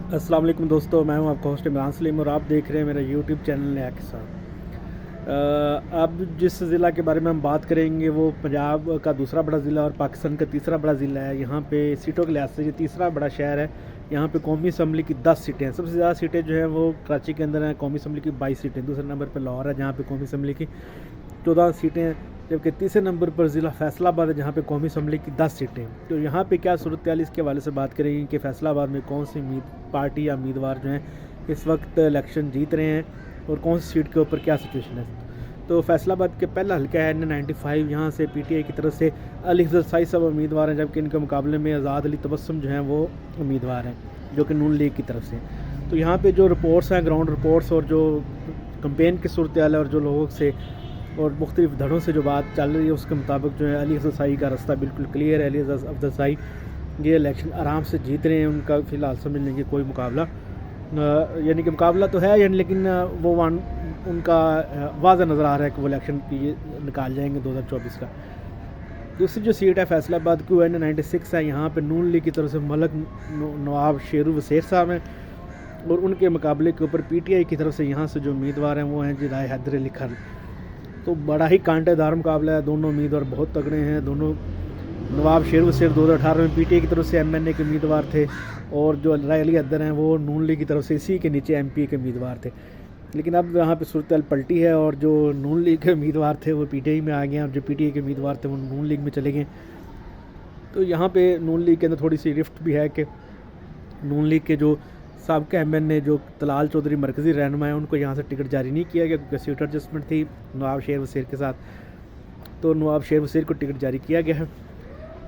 अस्सलाम वालेकुम दोस्तों, मैं हूं आपका होस्ट इमरान सलीम और आप देख रहे हैं मेरा यूट्यूब चैनल नया के साथ। अब जिस ज़िला के बारे में हम बात करेंगे वो पंजाब का दूसरा बड़ा ज़िला और पाकिस्तान का तीसरा बड़ा ज़िला है। यहाँ पे सीटों के लिहाज से ये तीसरा बड़ा शहर है। यहाँ पे कौमी असम्बली की 10 सीटें हैं। सबसे ज़्यादा सीटें जो हैं वो कराची के अंदर हैं। कौमी असम्बली की 22 सीटें। दूसरे नंबर पर लाहौर है जहाँ पे कौमी असम्बली की 14 सीटें हैं, जबकि तीसरे नंबर पर ज़िला फैसलाबाद है जहाँ पे कौमी असम्बली की 10 सीटें हैं। तो यहाँ पे क्या सूरत हाल इसके हवाले से बात करेंगे कि फैसलाबाद में कौन सी पार्टी या उम्मीदवार जो हैं इस वक्त इलेक्शन जीत रहे हैं और कौन सी सीट के ऊपर क्या सिचुएशन है। तो फैसलाबाद के पहला हल्का है N95। यहाँ से PTI की तरफ से अली अफजल साई साहब उम्मीदवार हैं, जबकि इनके मुकाबले में आज़ाद अली तबस्सुम जो हैं वो उम्मीदवार हैं जो कि नून लीग की तरफ से। तो यहाँ पे जो रिपोर्ट्स हैं, ग्राउंड रिपोर्ट्स और जो कंपेन की सूरत हाल है और जो लोगों से और मुख्तलिफ धड़ों से जो बात चल रही है उसके मुताबिक जो है अली अफजल साई का रास्ता बिल्कुल क्लियर है। अली अफजल साई ये इलेक्शन आराम से जीत रहे हैं। उनका फ़िलहाल समझ लेंगे कोई मुकाबला यानी कि मुकाबला तो है यानी, लेकिन वो उनका वाज़ह नज़र आ रहा है कि वो इलेक्शन की निकाल जाएंगे 2024 का। दूसरी जो सीट है फैसलाबाद की N96 है। यहाँ पे नून लीग की तरफ से मलक नवाब शेरू वसेर साहब हैं और उनके मुकाबले के ऊपर PTI की तरफ से यहाँ से जो उम्मीदवार हैं वो हैं जिदाय हैदर अली खान। तो बड़ा ही कांटेदार मुकाबला है। दोनों उम्मीदवार बहुत तगड़े हैं। दोनों नवाब शेर वसेर 2018 में PTI की तरफ से MNA के उम्मीदवार थे और जो राय अली हैदर हैं वो नून लीग की तरफ से इसी के नीचे MP के उम्मीदवार थे। लेकिन अब यहाँ पे सूरत हाल पलटी है और जो नून लीग के उम्मीदवार थे वो PTI में आ गए हैं और जो PTI के उम्मीदवार थे वो नून लीग में चले गए। तो यहाँ पे नून लीग के अंदर थोड़ी सी रिफ्ट भी है कि नून लीग के जो साबिका MNA जो तलाल चौधरी मरकज़ी रहनुमा है उनको यहाँ से टिकट जारी नहीं किया गया क्योंकि सीट एडजस्टमेंट थी नवाब शेर वसेर के साथ। तो नवाब शेर वसेर को टिकट जारी किया गया है।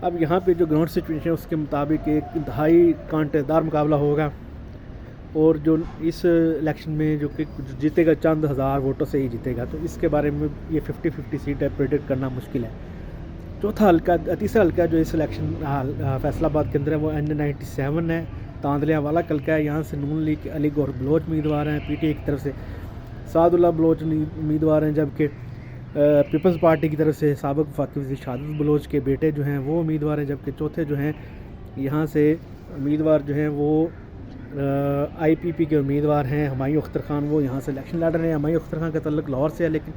अब यहाँ पे जो ग्राउंड सिचुएशन है उसके मुताबिक एक इंतहाई कांटेदार मुकाबला होगा और जो इस इलेक्शन में जो कि जीतेगा चंद हज़ार वोटों से ही जीतेगा। तो इसके बारे में ये 50-50 सीट है, प्रेडिक्ट करना मुश्किल है। तीसरा हल्का जो इस इलेक्शन फैसलाबाद के अंदर है वो N97 है। तांदलिया वाला हल्का है। यहाँ से नून लीग के अली गौहर बलोच उम्मीदवार हैं। PTI की तरफ से सादुल्ला बलोच उम्मीदवार हैं, जबकि पीपल्स पार्टी की तरफ से साबिक वफाकी वज़ीर शहादत बलोच के बेटे जो हैं वो उम्मीदवार हैं, जबकि चौथे जो हैं यहाँ से उम्मीदवार जो हैं वो IPP के उम्मीदवार हैं हुमायूं अख्तर खान। वो यहाँ से इलेक्शन लड़ रहे हैं। हुमायूं अख्तर खान का तल्लुक लाहौर से है, लेकिन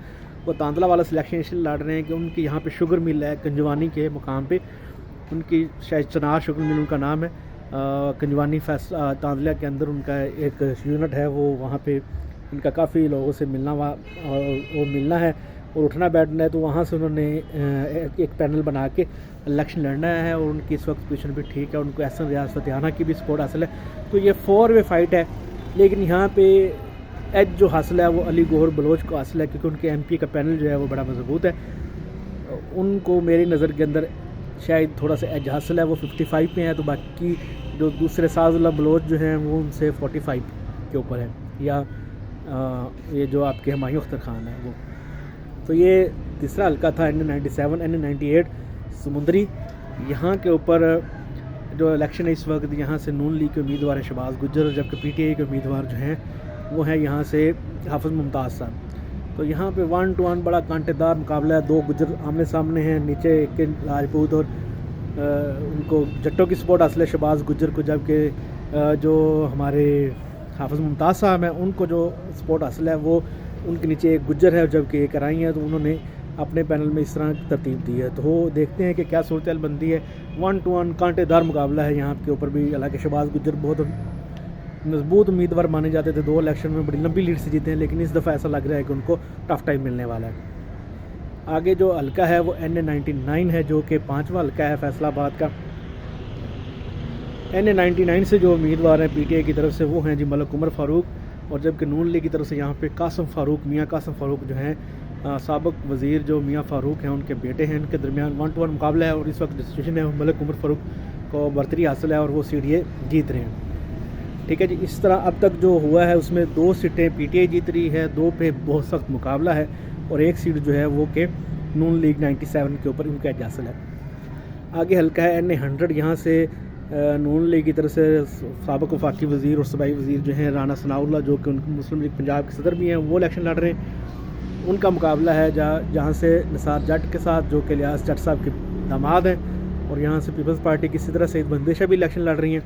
वो तांदला वाला सिलेक्शन इसलिए लड़ रहे हैं कि उनकी यहाँ पे शुगर मिल है कंजवानी के मुकाम पे। उनकी शायद चनार शुगर मिल उनका नाम है। कंजवानी तांदलिया के अंदर उनका एक यूनिट है, वो वहाँ पे उनका काफ़ी लोगों से मिलना वो मिलना है और उठना बैठना है। तो वहाँ से उन्होंने एक पैनल बना के इलेक्शन लड़ना है और उनकी इस वक्त पोजीशन भी ठीक है। उनको एहसन रियाज फतेहाना की भी सपोर्ट हासिल है। तो ये 4 वे फाइट है, लेकिन यहाँ पे एज जो हासिल है वो अली गौहर बलोच को हासिल है क्योंकि उनके MP का पैनल जो है वो बड़ा मजबूत है। उनको मेरी नज़र के अंदर शायद थोड़ा सा एज हासिल है, वो 55 पे है। तो बाकी जो दूसरे साजुल्ला बलोच जो हैं वो उनसे 45 के ऊपर है, या ये जो आपके हुमायूं अख्तर खान है वो। तो ये तीसरा हल्का था N97। N98 समुंदरी। यहाँ के ऊपर जो इलेक्शन है इस वक्त यहाँ से नून लीग के उम्मीदवार हैं शहबाज गुज्जर, जबकि PTI के उम्मीदवार जो हैं वो हैं यहाँ से हाफिज़ मुमताज़ साहब। तो यहाँ पे 1 to 1 बड़ा कांटेदार मुकाबला है। 2 गुज्जर आमने सामने हैं, नीचे एक राजपूत और उनको जट्टों की सपोर्ट हासिल है शहबाज गुज्जर को, जबकि जो हमारे हाफिज़ मुमताज़ साहब हैं उनको जो सपोर्ट हासिल है वो उनके नीचे एक गुज्जर है जबकि एक कराई है। तो उन्होंने अपने पैनल में इस तरह तरतीब दी है। तो वो देखते हैं कि क्या सूरत हाल बनती है। 1 to 1 कांटेदार मुकाबला है यहाँ के ऊपर भी। हालांकि शहबाज गुज्जर बहुत मजबूत उम्मीदवार माने जाते थे, 2 इलेक्शन में बड़ी लंबी लीड से जीते हैं, लेकिन इस दफ़ा ऐसा लग रहा है कि उनको टफ टाइम मिलने वाला है। आगे जो हल्का है वो N99 है जो कि 5वां हल्का है फैसलाबाद का। N99 से जो उम्मीदवार हैं PTI की तरफ से वो हैं जी मलक उमर फ़ारूक, और जबकि नून लीग की तरफ से यहाँ पे कासिम फ़ारूक, मियाँ कासिम फ़ारूक जो हैं साबिक वज़ीर जो मियाँ फ़ारूक हैं उनके बेटे हैं। इनके दरमियान 1 to 1 मुकाबला है और इस वक्त डिसीजन है मलक उमर फ़ारूक को बरतरी हासिल है और वो सीट ये जीत रहे हैं। ठीक है जी। इस तरह अब तक जो हुआ है उसमें 2 सीटें PTI जीत रही है, 2 पे बहुत सख्त मुकाबला है और 1 सीट जो है वो कि नून लीग 97 के ऊपर उनका एज हासिल है। आगे हल्का है N100। यहाँ से नून लीग की तरफ से साबिक वफाकी वज़ीर और सूबाई वज़ीर जो हैं राना सनाउल्लाह जो कि मुस्लिम लीग पंजाब के सदर भी हैं वो इलेक्शन लड़ रहे हैं। उनका मुकाबला है जहाँ से निसार जट के साथ जो कि लियास जट साहब के दामाद हैं, और यहाँ से पीपल्स पार्टी की सिदरा सईद बंदिशा भी इलेक्शन लड़ रही हैं।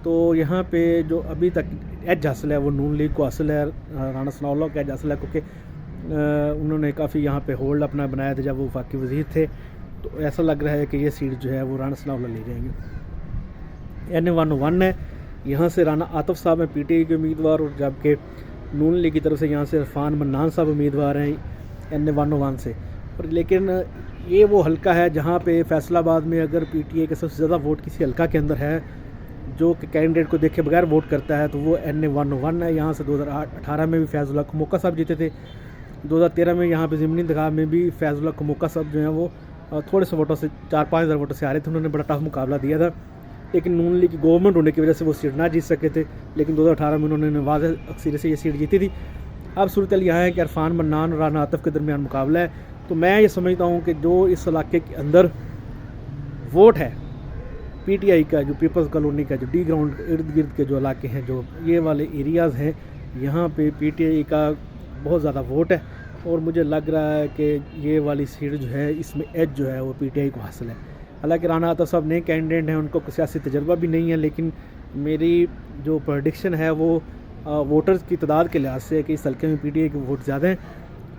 तो यहाँ पे जो अभी तक एज हासिल है वो नून लीग को हासिल है, राणा सनाउल्लाह का एज हासिल है, क्योंकि उन्होंने काफ़ी यहाँ पे होल्ड अपना बनाया था जब वो वफाकी वज़ीर थे। तो ऐसा लग रहा है कि ये सीट जो है वो राणा सनाउल्लाह ले जाएंगे। NA-101 है, यहाँ से राणा आतिफ साहब हैं PTI के उम्मीदवार, और जबकि नून लीग की तरफ से यहाँ से इरफान मन्नान साहब उम्मीदवार हैं NA-101 से। और लेकिन ये वो हल्का है जहाँ पे फैसलाबाद में अगर PTI के सबसे ज़्यादा वोट किसी हल्का के अंदर है जो कि कैंडिडेट को देखे बगैर वोट करता है, तो वो NA-101 है। यहाँ से 2018 में भी फैज़ुल्लाह कमोका साहब जीते थे, 2013 में यहाँ पे ज़मीनी इंतखाब में भी फैज़ुल्लाह कमोका साहब जो हैं वो थोड़े से वोटों से 4-5 हज़ार वोटों से आ रहे थे। उन्होंने बड़ा टफ मुकाबला दिया था, लेकिन नून लीग की गवर्नमेंट होने की वजह से वो सीट ना जीत सके थे, लेकिन 2018 में उन्होंने वाज़ेह अक्सरियत से ये सीट जीती थी। अब सूरत यहाँ है कि इरफान मन्नान और राणा आतिफ के दरमियान मुकाबला है। तो मैं ये समझता हूँ कि जो इस इलाके के अंदर वोट है PTI का, जो पीपल्स कॉलोनी का जो डी ग्राउंड इर्द गिर्द के जो इलाके हैं, जो ये वाले एरियाज़ हैं, यहाँ पे PTI का बहुत ज़्यादा वोट है। और मुझे लग रहा है कि ये वाली सीट जो है इसमें एज जो है वो PTI को हासिल है। हालांकि राणा आतिफ साहब नए कैंडिडेट हैं, उनको सियासी तजर्बा भी नहीं है, लेकिन मेरी जो प्रेडिक्शन है वो वोटर्स की तादाद के लिहाज से कि इस हल्के में PTI के वोट ज़्यादा हैं।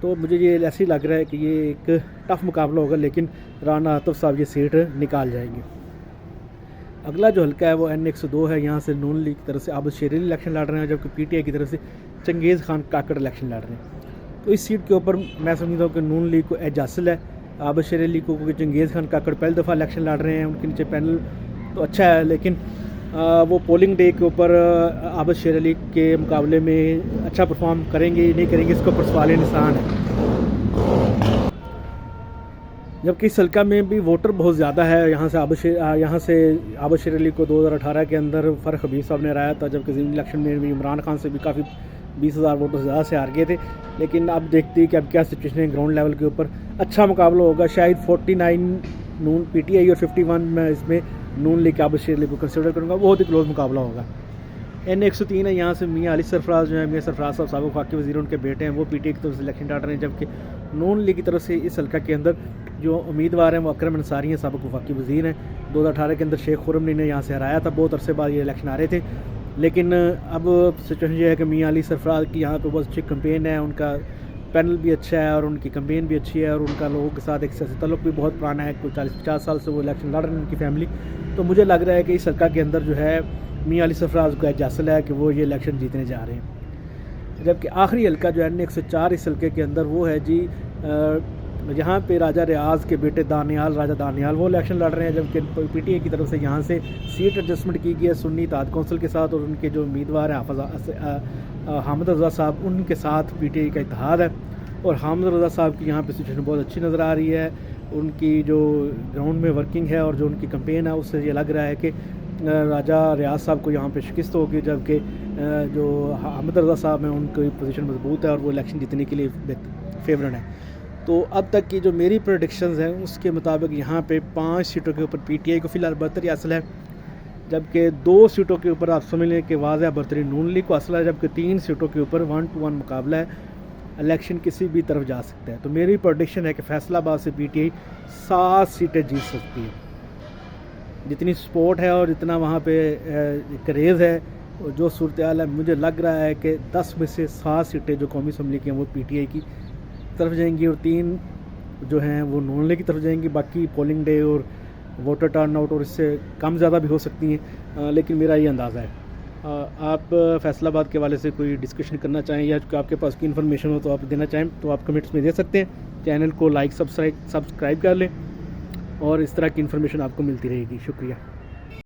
तो मुझे ये ऐसे ही लग रहा है कि ये एक टफ मुकाबला होगा, लेकिन राणा आतिफ साहब ये सीट निकाल जाएंगे। अगला जो हल्का है वो N-102 है। यहाँ से नून लीग की तरफ से आबिद शेर अली इलेक्शन लड़ रहे हैं, जबकि PTI की तरफ से चंगेज़ खान काकड़ इलेक्शन लड़ रहे हैं। तो इस सीट के ऊपर मैं समझता हूँ कि नून लीग को एज हासिल है। आबिद शेर अली को, क्योंकि चंगेज़ खान काकड़ पहली दफ़ा इलेक्शन लड़ रहे हैं, उनके नीचे पैनल तो अच्छा है, लेकिन वो पोलिंग डे के ऊपर आबिद शेर अली के मुकाबले में अच्छा परफॉर्म करेंगे नहीं करेंगे, इसके ऊपर सवाल निशान है। जबकि इस हल्का में भी वोटर बहुत ज़्यादा है। यहाँ से आबिद शेर अली को 2018 के अंदर फ़र्क हबीब साहब ने हराया था, जबकि ज़मीनी इलेक्शन में भी इमरान खान से भी काफ़ी 20,000 वोटों से ज़्यादा से हार गए थे। लेकिन अब देखते हैं कि अब क्या सिचुएशन है ग्राउंड लेवल के ऊपर। अच्छा मुकाबला होगा, शायद 49 नून PTI और 51 में इसमें नून लीग आबिद शेर अली को कंसिडर करूँगा, बहुत ही क्लोज मुकाबला होगा। N-103 है, यहाँ से मियाँ अली सरफराज जो है, मियाँ सरफराज साहब साबिक़ वफाकी वज़ीर, उनके बेटे हैं, वो PTI की तरफ से इलेक्शन लड़ रहे हैं। जबकि नून लीग की तरफ से इस हल्का के अंदर जो उम्मीदवार हैं वो अकरम अंसारी हैं, साबिक़ वफाकी वज़ीर हैं। 2018 के अंदर शेख खुर्रम ने यहाँ से हराया था, बहुत अरसे बाद ये इलेक्शन आ रहे थे। लेकिन अब सिचुएशन ये है कि मियाँ अली सरफराज की यहाँ पे बहुत अच्छी कैंपेन है, उनका पैनल भी अच्छा है और उनकी कैंपेन भी अच्छी है, और उनका लोगों के साथ एक सियासी ताल्लुक़ भी बहुत पुराना है, कोई 40-50 साल से वो इलेक्शन लड़ रहे हैं उनकी फैमिली। तो मुझे लग रहा है कि इस हल्का के अंदर जो है मियाँ अली सरफराज को एज हासिल है कि वो ये इलेक्शन जीतने जा रहे हैं। जबकि आखिरी हल्का जो है N-104 इस हल्के के अंदर वो है जी यहाँ पे राजा रियाज के बेटे राजा दानियाल वो इलेक्शन लड़ रहे हैं। जबकि PTI की तरफ से यहाँ से सीट एडजस्टमेंट की गई है सुन्नी इत्तेहाद कौंसिल के साथ, और उनके जो उम्मीदवार हैं हामिद रज़ा साहब, उनके साथ PTI का इत्तेहाद है। और हामिद रज़ा साहब की यहाँ पे सिचुएशन बहुत अच्छी नज़र आ रही है, उनकी जो ग्राउंड में वर्किंग है और जो उनकी कैंपेन है उससे ये लग रहा है कि राजा रियाज साहब को यहाँ पे शिकस्त होगी। जबकि जो हामिद रज़ा साहब हैं उनकी पोजीशन मजबूत है और वो इलेक्शन जीतने के लिए फेवरेट है। तो अब तक की जो मेरी प्रेडिक्शंस हैं उसके मुताबिक यहाँ पे 5 सीटों के ऊपर PTI को फ़िलहाल बरतरी हासिल है, जबकि 2 सीटों के ऊपर आप समझ लें कि वाज़ह बरतरी नून लीग को हासिल है, जबकि 3 सीटों के ऊपर 1-to-1 मुकाबला है, इलेक्शन किसी भी तरफ जा सकता है। तो मेरी प्रेडिक्शन है कि फैसलाबाद से PTI 7 सीटें जीत सकती है। जितनी सपोर्ट है और जितना वहाँ पे क्रेज़ है, जो सूरत हाल है, मुझे लग रहा है कि 10 में से 7 सीटें जो कौमी असम्बली की हैं वो PTI की तरफ जाएंगी और 3 जो हैं वो नून लीग की तरफ जाएंगी। बाकी पोलिंग डे और वोटर टर्न आउट और इससे कम ज़्यादा भी हो सकती हैं, लेकिन मेरा ये अंदाज़ा है। आप फैसलाबाद के हवाले से कोई डिस्कशन करना चाहें या आपके पास कोई इन्फॉर्मेशन हो तो आप देना चाहें तो आप कमेंट्स में दे सकते हैं। चैनल को लाइक सब्सक्राइब कर लें और इस तरह की इन्फॉर्मेशन आपको मिलती रहेगी। शुक्रिया।